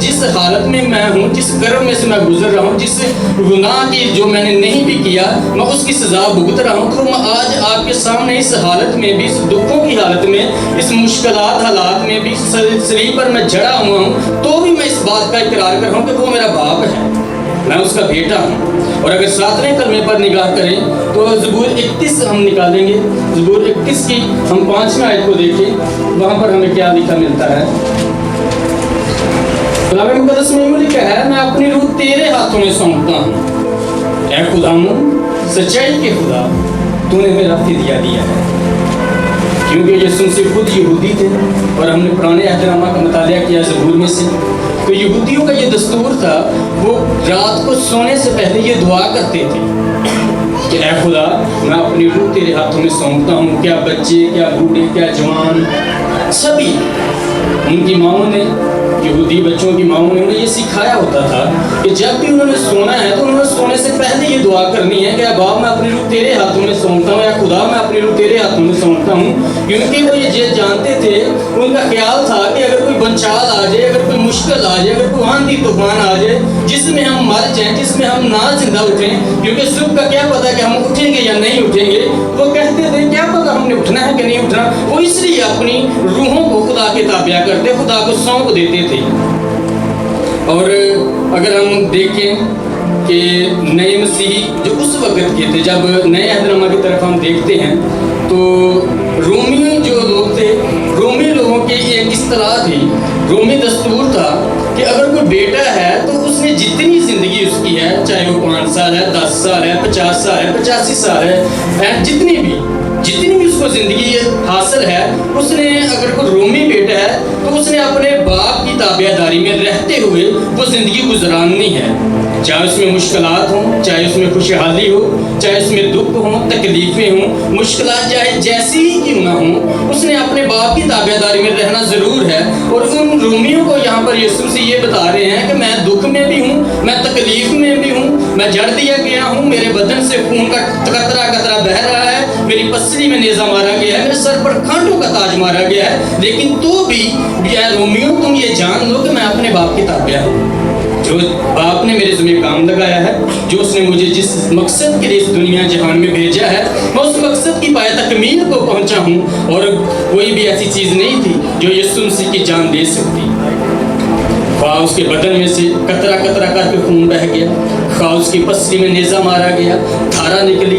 جس حالت میں میں ہوں، جس کرم میں سے میں گزر رہا ہوں، جس گناہ کی جو میں نے نہیں بھی کیا میں اس کی سزا بھگت رہا ہوں، تو میں آج آپ کے سامنے اس حالت میں بھی، اس دکھوں کی حالت میں، اس مشکلات حالات میں بھی، صلیب پر میں جڑا ہوا ہوں، تو بھی میں اس بات کا اقرار کر رہا ہوں کہ وہ میرا باپ ہے، میں اس کا بیٹا ہوں۔ اور اگر 7ویں کلمے پر نگاہ کریں تو زبور 31 ہم نکالیں گے، زبور 31 کی ہم 5ویں آیت کو دیکھیں، وہاں پر ہمیں کیا لکھا ملتا ہے۔ کلام مقدس میں یوں لکھا ہے، میں اپنی روح تیرے ہاتھوں میں سونپتا ہوں، اے خداوند سچائی کے خدا، تو نے میرا فدیہ دیا ہے۔ کیونکہ یسوع مسیح خود یہودی تھے اور ہم نے پرانے عہد نامہ کا مطالعہ کیا زبور میں سے، تو یہودیوں کا یہ دستور تھا، وہ رات کو سونے سے پہلے یہ دعا کرتے تھے کہ اے خدا میں اپنی روح تیرے ہاتھوں میں سونپتا ہوں۔ کیا بچے، کیا بوڑھے، کیا جوان، سبھی ان کی ماؤں نے، یہودی بچوں کی ماؤں نے انہیں یہ سکھایا ہوتا تھا کہ جب بھی انہوں نے سونا ہے تو انہوں نے سونے سے پہلے یہ دعا کرنی ہے کہ اے باپ میں اپنی روح تیرے ہاتھوں میں سونپتا ہوں، یا خدا میں اپنی روح تیرے ہاتھوں میں سونپتا ہوں۔ کیونکہ وہ یہ جانتے تھے، ان کا خیال تھا کہ اگر کوئی بنچال آ جائے، اگر کوئی مشکل آ جائے، اگر کوئی آندھی طوفان آ جائے جس میں ہم مر جائیں، جس میں ہم نہ زندہ اٹھیں، کیونکہ صبح کا کیا پتا کہ ہم اٹھیں گے یا نہیں اٹھیں گے، وہ کہتے تھے کیا پتا ہم نے اٹھنا ہے کہ نہیں اٹھنا، وہ اس لیے اپنی روحوں کو خدا کے تابع کرتے، خدا کو سونپ دیتے تھے۔ اور اگر ہم دیکھیں کہ نئے مسیحی جو اس وقت کے تھے، جب نئے عہد نامہ کی طرف ہم دیکھتے ہیں تو رومی جو لوگ تھے، رومی لوگوں کی ایک اصطلاح تھی، رومی دستور تھا کہ اگر کوئی بیٹا ہے تو اس نے جتنی زندگی اس کی ہے، چاہے وہ 5 سال ہے، 10 سال ہے، 50 سال ہے، 85 سال ہے، جتنی بھی اس کو زندگی حاصل ہے، اس نے اگر کوئی رومی بیٹا ہے تو اس نے اپنے باپ کی تابع داری میں رہتے ہوئے وہ زندگی گزارنی ہے، چاہے اس میں مشکلات ہوں، چاہے اس میں خوشحالی ہو، چاہے اس میں دکھ ہوں، تکلیفیں ہوں، مشکلات چاہے جیسی ہی کیوں نہ ہوں، اس نے اپنے باپ کی تابع داری میں رہنا ضرور ہے۔ اور ان رومیوں کو یہاں پر یسوع سے یہ بتا رہے ہیں کہ میں دکھ میں بھی ہوں، میں تکلیف میں بھی ہوں، میں جڑ دیا گیا ہوں، میرے بدن سے خون کا قطرہ قطرہ بہہ رہا ہے، میری پسلی میں نیزہ مارا گیا ہے، میرے سر پر کانٹوں کا تاج مارا گیا ہے، لیکن تو بھی اے رومیوں تم یہ جان لو کہ میں اپنے باپ کی تابع ہوں۔ جو باپ نے میرے ذمہ کام لگایا ہے، جو اس نے مجھے جس مقصد کے لیے اس دنیا جہان میں بھیجا ہے، میں اس مقصد کی پائے تکمیل کو پہنچا ہوں، اور کوئی بھی ایسی چیز نہیں تھی جو یسوع مسیح کی جان دے سکتی۔ خواہ اس کے بدن میں سے قطرہ قطرہ کر کے خون بہہ گیا، خواہ اس کی پسلی میں نیزہ مارا گیا، دھارا نکلی،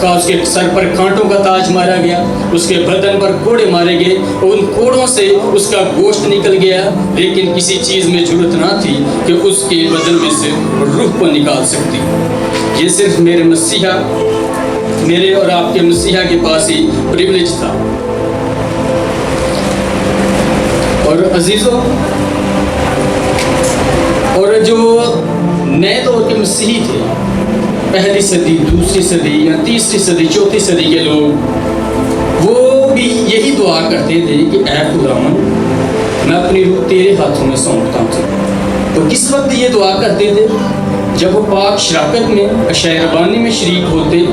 خواہ اس کے سر پر کانٹوں کا تاج مارا گیا، اس کے بدن پر کوڑے مارے گئے، ان کوڑوں سے اس کا گوشت نکل گیا، لیکن کسی چیز میں ضرورت نہ تھی کہ اس کے بدن میں سے روح کو نکال سکتی۔ یہ صرف میرے اور آپ کے مسیحا کے پاس ہی پریولیج تھا۔ اور عزیزوں، اور جو نئے دور کے مسیحی تھے، پہلی صدی، دوسری صدی یا تیسری صدی، چوتھی صدی کے لوگ، وہ بھی یہی دعا کرتے تھے کہ اے خداوند میں اپنی روح تیرے ہاتھوں میں سونپتا ہوں۔ تو کس وقت یہ دعا کرتے تھے؟ جب وہ پاک شراکت میں، عشاء ربانی میں شریک ہوتے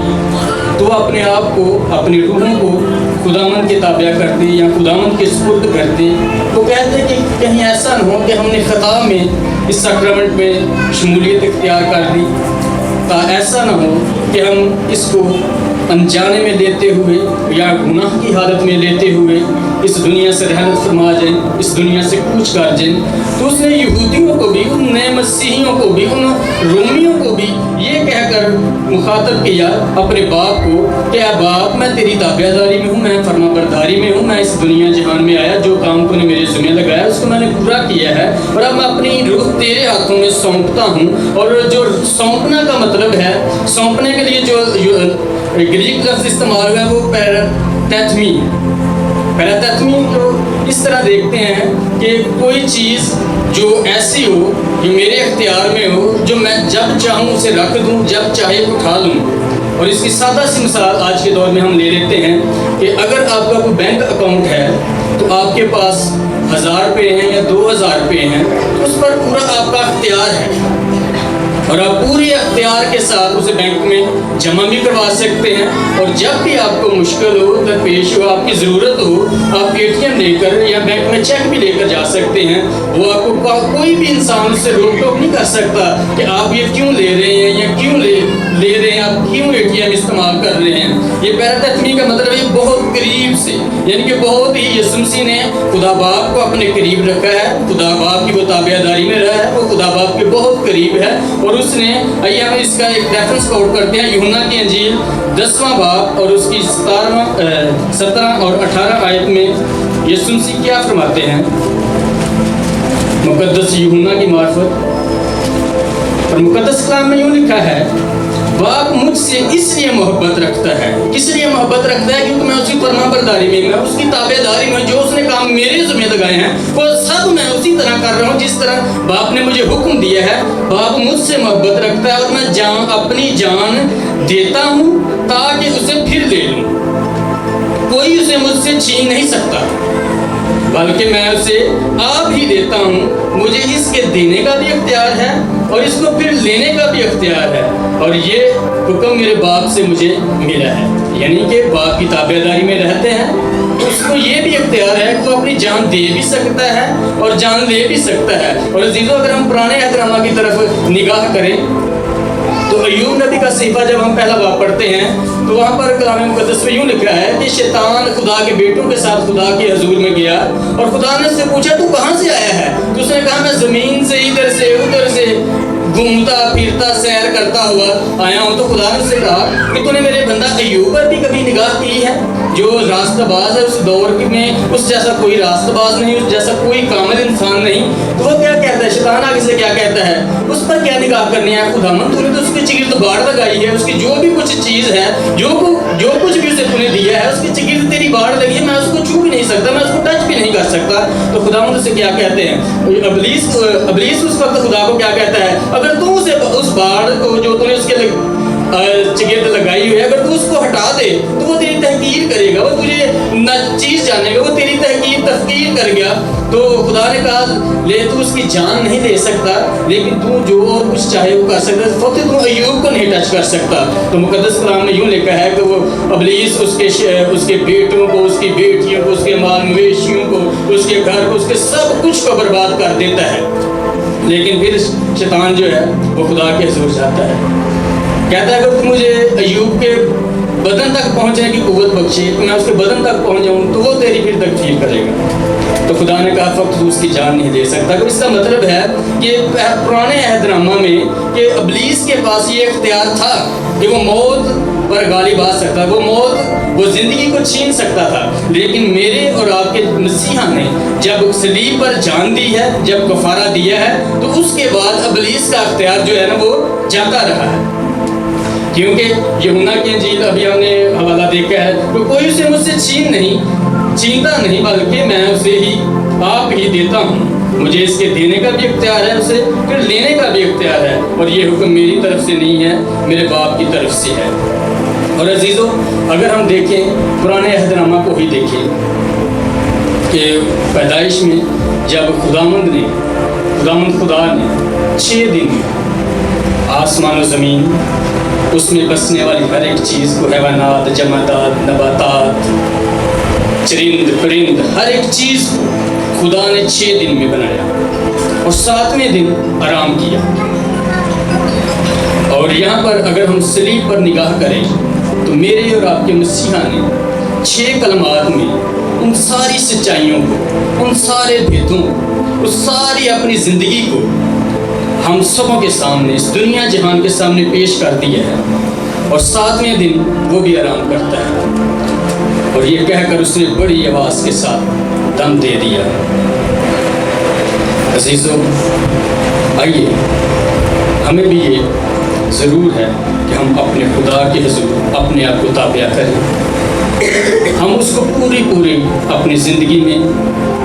تو وہ اپنے آپ کو، اپنی روحوں کو خداوند کے تابع کرتے یا خداوند کے سپرد کرتے۔ وہ کہتے کہ کہیں ایسا نہ ہو کہ ہم نے خطا میں اس سیکرمنٹ میں شمولیت اختیار کر دی، ایسا نہ ہو کہ ہم اس کو انجانے میں لیتے ہوئے یا گناہ کی حالت میں لیتے ہوئے اس دنیا سے رحلت فرما جائیں، اس دنیا سے کوچ کر جائیں۔ تو اس نے یہودیوں کو بھی، ان نئے مسیحیوں کو بھی، ان رومیوں کو بھی یہ کہہ کر مخاطب کیا اپنے باپ کو کہ اے باپ میں تیری تابع داری میں ہوں، میں فرما برداری میں ہوں، میں اس دنیا جہان میں آیا، جو کام تو نے میرے ذمہ لگایا اس کو میں نے پورا کیا ہے، اور اب میں اپنی روح تیرے ہاتھوں میں سونپتا ہوں۔ اور جو سونپنا کا مطلب ہے، سونپنے کے لیے جو گریک لفظ استعمال ہوا ہے وہ پیراتیتمی ہے۔ پیراتیتمی کو اس طرح دیکھتے ہیں کہ کوئی چیز جو ایسی ہو، جو میرے اختیار میں ہو، جو میں جب چاہوں اسے رکھ دوں، جب چاہے اٹھا لوں۔ اور اس کی سادہ سی مثال آج کے دور میں ہم لے لیتے ہیں کہ اگر آپ کا کوئی بینک اکاؤنٹ ہے تو آپ کے پاس 1000 روپے ہیں یا 2000 روپے ہیں، تو اس پر پورا آپ کا اختیار ہے اور آپ پورے اختیار کے ساتھ اسے بینک میں جمع بھی کروا سکتے ہیں، اور جب بھی آپ کو مشکل ہو، درپیش ہو، آپ کی ضرورت ہو، آپ ATM لے کر یا بینک میں چیک بھی لے کر جا سکتے ہیں۔ وہ آپ کو کوئی بھی انسان اس سے روک ٹوک نہیں کر سکتا کہ آپ یہ کیوں لے رہے ہیں یا کیوں لے رہے ہیں، آپ کیوں ATM استعمال کر رہے ہیں۔ یہ پہلا تحتمی کا مطلب ہے بہت قریب سے، یعنی کہ بہت ہی یسوع مسیح نے خدا باپ کو اپنے قریب رکھا ہے، خدا باپ کی وہ تابعداری میں رہا ہے، وہ خدا باپ کے بہت قریب ہے، اور اس نے، آئیے ہم اس کا ایک ریفرنس کوٹ کرتے ہیں، یوحنا کی انجیل 10واں باب اور اس کی 17 اور 18 آیت میں یسوع مسیح کیا فرماتے ہیں؟ مقدس یوحنا کی معرفت اور مقدس کلام میں یوں لکھا ہے، باپ مجھ سے اس لیے محبت رکھتا ہے۔ کس لیے محبت رکھتا ہے؟ کیونکہ میں اس کی فرما برداری میں اس کی تابع داری میں، جو اس نے کام میرے ذمہ لگائے ہیں وہ سب میں اسی طرح کر رہا ہوں جس طرح باپ نے مجھے حکم دیا ہے۔ باپ مجھ سے محبت رکھتا ہے اور میں اپنی جان دیتا ہوں تاکہ اسے پھر لے لوں۔ کوئی اسے مجھ سے چھین نہیں سکتا، بلکہ میں اسے آپ ہی دیتا ہوں۔ مجھے اس کے دینے کا بھی اختیار ہے اور اس کو پھر لینے کا بھی اختیار ہے، اور یہ حکم میرے باپ سے مجھے ملا ہے۔ یعنی کہ باپ کی تابعداری میں رہتے ہیں تو اس کو یہ بھی اختیار ہے کہ وہ اپنی جان دے بھی سکتا ہے اور جان لے بھی سکتا ہے۔ اور عزیزو، اگر ہم پرانے عہد نامہ کی طرف نگاہ کریں تو ایوب نبی کا صحیفہ جب ہم پہلا باب پڑھتے ہیں تو وہاں پر کلام مقدس میں یوں لکھا ہے کہ شیطان خدا کے بیٹوں کے ساتھ خدا کے حضور میں گیا، اور خدا نے اس سے پوچھا تو کہاں سے آیا ہے؟ تو اس نے کہا میں زمین سے ادھر سے ادھر سے گھومتا پھرتا سیر کرتا ہوا آیا ہوں۔ تو خدا نے اس سے کہا کہ تو نے میرے بندہ ایوب پر بھی کبھی نگاہ کی ہے، جو راستہ باز ہے اس دور میں، اس جیسا کوئی راستہ باز نہیں، اس جیسا کوئی کامل انسان نہیں۔ تو وہ کیا کہتا ہے؟ شیطان آگے سے کیا کہتا ہے؟ اس پر کیا نگاہ کرنی ہے خداوند؟ تو نے تو اس کی چگرد باڑ لگائی ہے، اس کی جو بھی کچھ چیز ہے، جو کچھ بھی اسے تو نے دیا ہے، اس کی چگرد تیری باڑ لگی ہے، میں اس کو چھو بھی نہیں سکتا، میں اس کو ٹچ بھی نہیں کر سکتا۔ تو خداوند اسے کیا کہتے ہیں؟ ابلیس اس وقت خدا کو کیا کہتا ہے؟ اگر تو اسے اس باڑ کو جو تو نے اس کے چگرد لگائی ہوئی ہے، اگر تو اس کو ہٹا دے تو وہ تیری تحقیر کرے گا، وہ تجھے نہ چیز جانے گا، وہ تیری تحقیر کر گیا۔ تو خدا نے کہا لے تو اس کی جان نہیں لے سکتا، لیکن تو جو اور کچھ چاہے وہ کر سکتا ہے، فقط تو ایوب کو نہیں ٹچ کر سکتا۔ تو مقدس کلام میں یوں لکھا ہے کہ وہ ابلیس اس کے بیٹوں کو، اس کی بیٹیوں کو، اس کے مال مویشیوں کو، اس کے گھر کو، اس کے سب کچھ کو برباد کر دیتا ہے، لیکن پھر شیطان جو ہے وہ خدا کے حضور جاتا ہے، کہتا ہے اگر تو مجھے ایوب کے بدن تک پہنچنے کی قوت بخشے تو میں اس کے بدن تک پہنچ جاؤں تو وہ تیری پھر تکفیر کرے گا۔ تو خدا نے کہا فقط تو اس کی جان نہیں دے سکتا۔ تو اس کا مطلب ہے کہ پرانے عہد نامہ میں کہ ابلیس کے پاس یہ اختیار تھا کہ وہ موت پر غالب آ سکتا، وہ زندگی کو چھین سکتا تھا، لیکن میرے اور آپ کے مسیحا نے جب صلیب پر جان دی ہے، جب کفارہ دیا ہے، تو اس کے بعد ابلیس کا اختیار جو ہے نا وہ جاتا رہا ہے۔ کیونکہ یوحنا کی انجیل ابھی ہم نے حوالہ دیکھا ہے تو کوئی اسے مجھ سے چھینتا نہیں، بلکہ میں اسے ہی آپ ہی دیتا ہوں۔ مجھے اس کے دینے کا بھی اختیار ہے، اسے پھر لینے کا بھی اختیار ہے، اور یہ حکم میری طرف سے نہیں ہے، میرے باپ کی طرف سے ہے۔ اور عزیزو، اگر ہم دیکھیں پرانے عہد نامہ کو ہی دیکھیں کہ پیدائش میں جب خداوند خدا نے 6 دن میں آسمان و زمین، اس میں بسنے والی ہر ایک چیز کو، حیوانات، جمادات، نباتات، چرند پرند، ہر ایک چیز کو خدا نے 6 دن میں بنایا اور 7ویں دن آرام کیا۔ اور یہاں پر اگر ہم صلیب پر نگاہ کریں تو میرے اور آپ کے مسیحا نے 6 کلمات میں ان ساری سچائیوں کو، ان سارے بھیدوں کو، اس ساری اپنی زندگی کو ہم سبوں کے سامنے، اس دنیا جہان کے سامنے پیش کر دیا ہے، اور 7ویں دن وہ بھی آرام کرتا ہے، اور یہ کہہ کر اس نے بڑی آواز کے ساتھ دم دے دیا۔ عزیزو، آئیے ہمیں بھی یہ ضرور ہے کہ ہم اپنے خدا کے حضور اپنے آپ کو تابع کریں، ہم اس کو پوری اپنی زندگی میں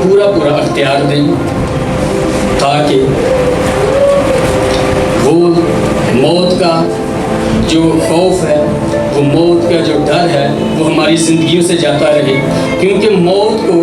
پورا اختیار دیں، تاکہ وہ موت کا جو خوف ہے، وہ موت کا جو ڈر ہے، وہ ہماری زندگیوں سے جاتا رہے۔ کیونکہ موت کو